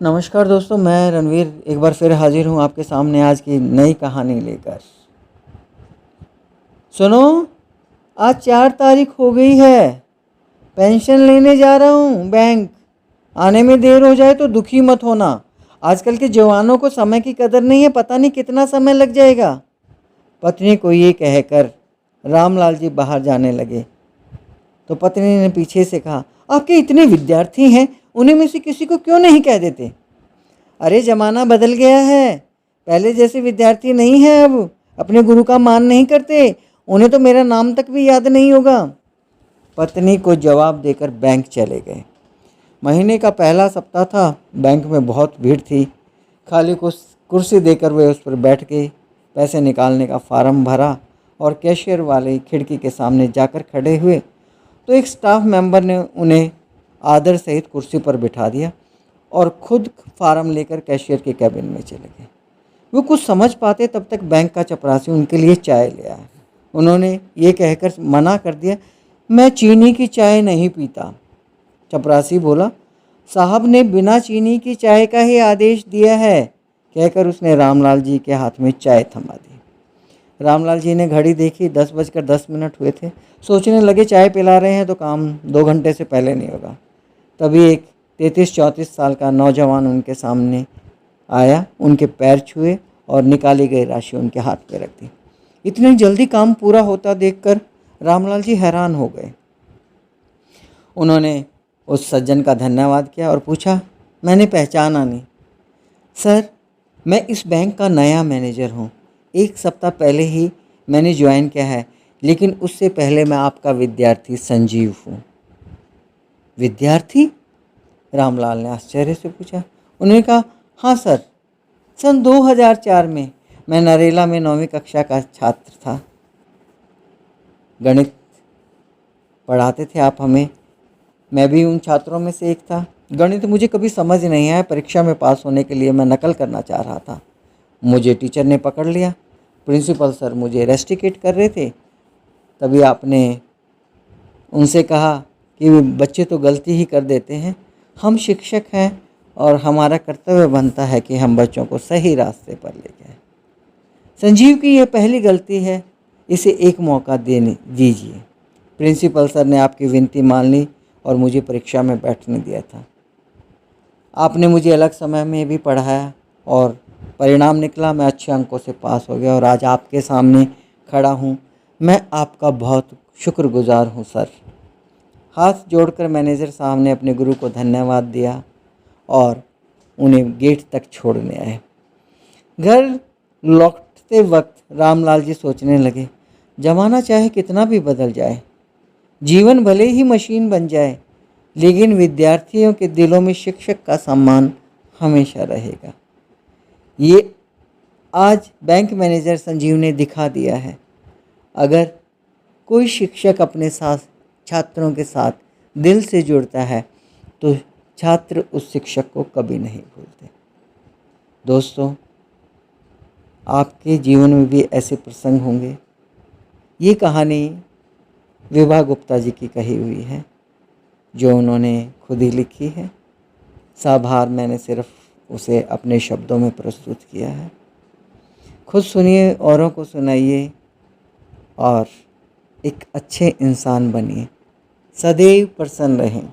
नमस्कार दोस्तों, मैं रणवीर एक बार फिर हाजिर हूँ आपके सामने आज की नई कहानी लेकर। सुनो, आज 4 तारीख हो गई है। पेंशन लेने जा रहा हूँ बैंक। आने में देर हो जाए तो दुखी मत होना। आजकल के जवानों को समय की कदर नहीं है, पता नहीं कितना समय लग जाएगा। पत्नी को ये कहकर रामलाल जी बाहर जाने लगे तो पत्नी ने पीछे से कहा, आपके इतने विद्यार्थी हैं, उन्हीं में से किसी को क्यों नहीं कह देते? अरे ज़माना बदल गया है, पहले जैसे विद्यार्थी नहीं है। अब अपने गुरु का मान नहीं करते, उन्हें तो मेरा नाम तक भी याद नहीं होगा। पत्नी को जवाब देकर बैंक चले गए। महीने का पहला सप्ताह था। बैंक में बहुत भीड़ थी। खाली कुर्सी देकर वे उस पर बैठ गए। पैसे निकालने का फार्म भरा और कैशियर वाले खिड़की के सामने जाकर खड़े हुए तो एक स्टाफ मेंबर ने उन्हें आदर सहित कुर्सी पर बिठा दिया और खुद फार्म लेकर कैशियर के कैबिन में चले गए। वो कुछ समझ पाते तब तक बैंक का चपरासी उनके लिए चाय ले आया। उन्होंने ये कहकर मना कर दिया, मैं चीनी की चाय नहीं पीता। चपरासी बोला, साहब ने बिना चीनी की चाय का ही आदेश दिया है। कहकर उसने रामलाल जी के हाथ में चाय थमा दी। रामलाल जी ने घड़ी देखी, 10:10 हुए थे। सोचने लगे, चाय पिला रहे हैं तो काम 2 घंटे से पहले नहीं होगा। तभी एक 33-34 साल का नौजवान उनके सामने आया, उनके पैर छुए और निकाली गई राशि उनके हाथ पे रख दी। इतनी जल्दी काम पूरा होता देखकर रामलाल जी हैरान हो गए। उन्होंने उस सज्जन का धन्यवाद किया और पूछा, मैंने पहचाना नहीं। सर, मैं इस बैंक का नया मैनेजर हूँ। 1 सप्ताह पहले ही मैंने ज्वाइन किया है, लेकिन उससे पहले मैं आपका विद्यार्थी संजीव हूँ। विद्यार्थी? रामलाल ने आश्चर्य से पूछा। उन्होंने कहा, हाँ सर, सन 2004 में मैं नरेला में 9वीं कक्षा का छात्र था। गणित पढ़ाते थे आप हमें। मैं भी उन छात्रों में से एक था। गणित मुझे कभी समझ नहीं आया। परीक्षा में पास होने के लिए मैं नकल करना चाह रहा था। मुझे टीचर ने पकड़ लिया। प्रिंसिपल सर मुझे रेस्टिकेट कर रहे थे। तभी आपने उनसे कहा कि बच्चे तो गलती ही कर देते हैं, हम शिक्षक हैं और हमारा कर्तव्य बनता है कि हम बच्चों को सही रास्ते पर ले जाएं। संजीव की यह पहली गलती है, इसे एक मौका देने दीजिए। प्रिंसिपल सर ने आपकी विनती मान ली और मुझे परीक्षा में बैठने दिया था। आपने मुझे अलग समय में भी पढ़ाया और परिणाम निकला, मैं अच्छे अंकों से पास हो गया और आज आपके सामने खड़ा हूँ। मैं आपका बहुत शुक्रगुजार हूँ सर। हाथ जोड़कर मैनेजर साहब ने अपने गुरु को धन्यवाद दिया और उन्हें गेट तक छोड़ने आए। घर लौटते वक्त रामलाल जी सोचने लगे, ज़माना चाहे कितना भी बदल जाए, जीवन भले ही मशीन बन जाए, लेकिन विद्यार्थियों के दिलों में शिक्षक का सम्मान हमेशा रहेगा। ये आज बैंक मैनेजर संजीव ने दिखा दिया है। अगर कोई शिक्षक अपने साथ छात्रों के साथ दिल से जुड़ता है तो छात्र उस शिक्षक को कभी नहीं भूलते। दोस्तों, आपके जीवन में भी ऐसे प्रसंग होंगे। ये कहानी विभा गुप्ता जी की कही हुई है, जो उन्होंने खुद ही लिखी है। साभार मैंने सिर्फ उसे अपने शब्दों में प्रस्तुत किया है। खुद सुनिए, औरों को सुनाइए और एक अच्छे इंसान बनिए। सदैव प्रसन्न रहें।